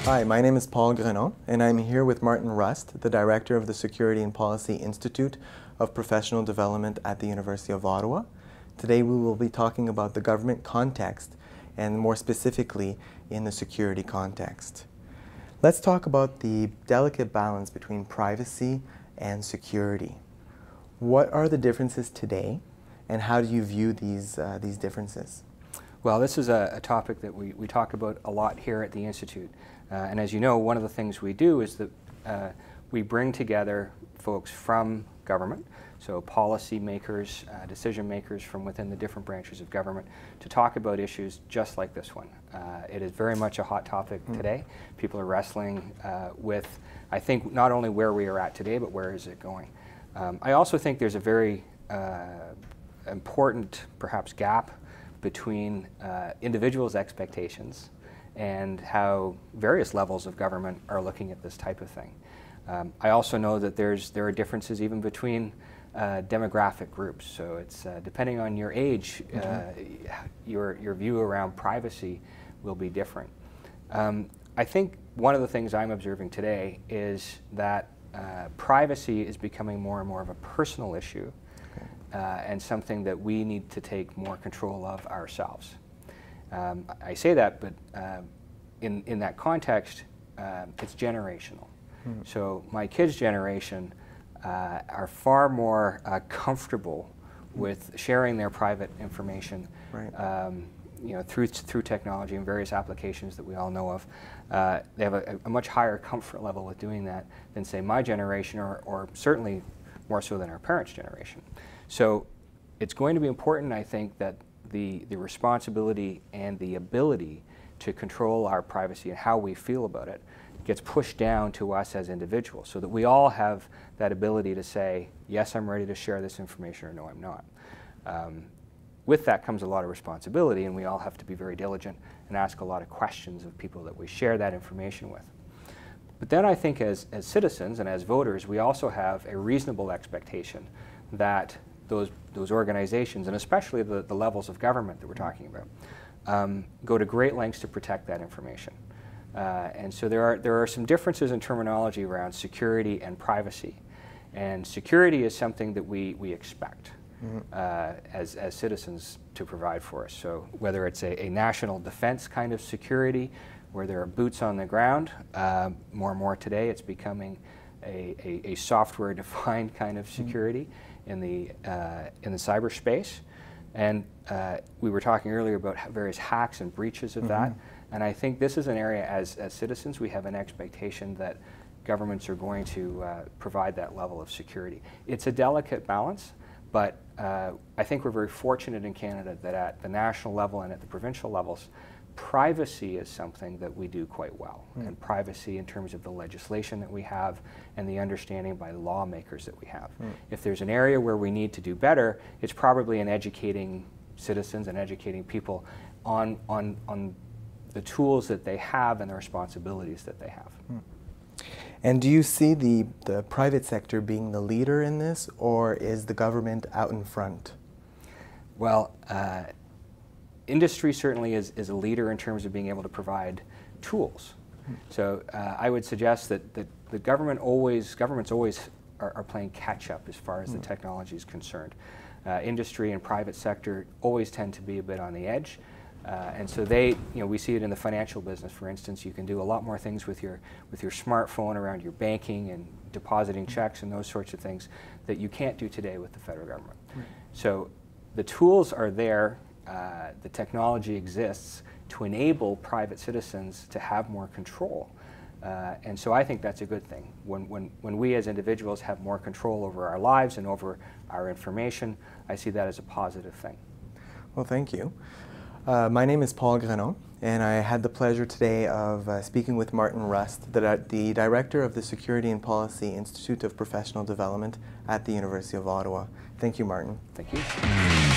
Hi, my name is Paul Grenon, and I'm here with Martin Rust, the Director of the Security and Policy Institute of Professional Development at the University of Ottawa. Today we will be talking about the government context, and more specifically in the security context. Let's talk about the delicate balance between privacy and security. What are the differences today, and how do you view these differences? Well, this is a topic that we talk about a lot here at the Institute. And as you know, one of the things we do is that we bring together folks from government, so policy makers, decision makers from within the different branches of government, to talk about issues just like this one. It is very much a hot topic today. People are wrestling with, I think, not only where we are at today, but where is it going. I also think there's a very important, perhaps, gap between individuals' expectations and how various levels of government are looking at this type of thing. I also know that there are differences even between demographic groups. So it's depending on your age, your view around privacy will be different. I think one of the things I'm observing today is that privacy is becoming more and more of a personal issue, and something that we need to take more control of ourselves. I say that, but in that context, it's generational. So my kids' generation are far more comfortable with sharing their private information, you know, through technology and various applications that we all know of. They have a much higher comfort level with doing that than, say, my generation, or certainly more so than our parents' generation. So it's going to be important, I think, that the responsibility and the ability to control our privacy and how we feel about it gets pushed down to us as individuals, so that we all have that ability to say, yes, I'm ready to share this information, or no, I'm not. With that comes a lot of responsibility, and we all have to be very diligent and ask a lot of questions of people that we share that information with. But then I think as citizens and as voters, we also have a reasonable expectation that those organizations, and especially the levels of government that we're talking about, go to great lengths to protect that information. And so there are some differences in terminology around security and privacy. And security is something that we expect as citizens to provide for us. So whether it's a national defense kind of security, where there are boots on the ground, more and more today it's becoming a software-defined kind of security in the cyberspace. And we were talking earlier about various hacks and breaches of that. And I think this is an area, as citizens, we have an expectation that governments are going to provide that level of security. It's a delicate balance, but I think we're very fortunate in Canada that at the national level and at the provincial levels, privacy is something that we do quite well. And privacy in terms of the legislation that we have and the understanding by lawmakers that we have. If there's an area where we need to do better, it's probably in educating citizens and educating people on the tools that they have and the responsibilities that they have. And do you see the private sector being the leader in this, or is the government out in front? Well, industry certainly is a leader in terms of being able to provide tools. So I would suggest that the governments always are playing catch up as far as the technology is concerned. Industry and private sector always tend to be a bit on the edge. And so we see it in the financial business, for instance. You can do a lot more things with your smartphone around your banking and depositing checks and those sorts of things that you can't do today with the federal government. So the tools are there, the technology exists to enable private citizens to have more control. And so I think that's a good thing. When we as individuals have more control over our lives and over our information, I see that as a positive thing. Well, thank you. My name is Paul Grenon, and I had the pleasure today of speaking with Martin Rust, the Director of the Security and Policy Institute of Professional Development at the University of Ottawa. Thank you, Martin. Thank you.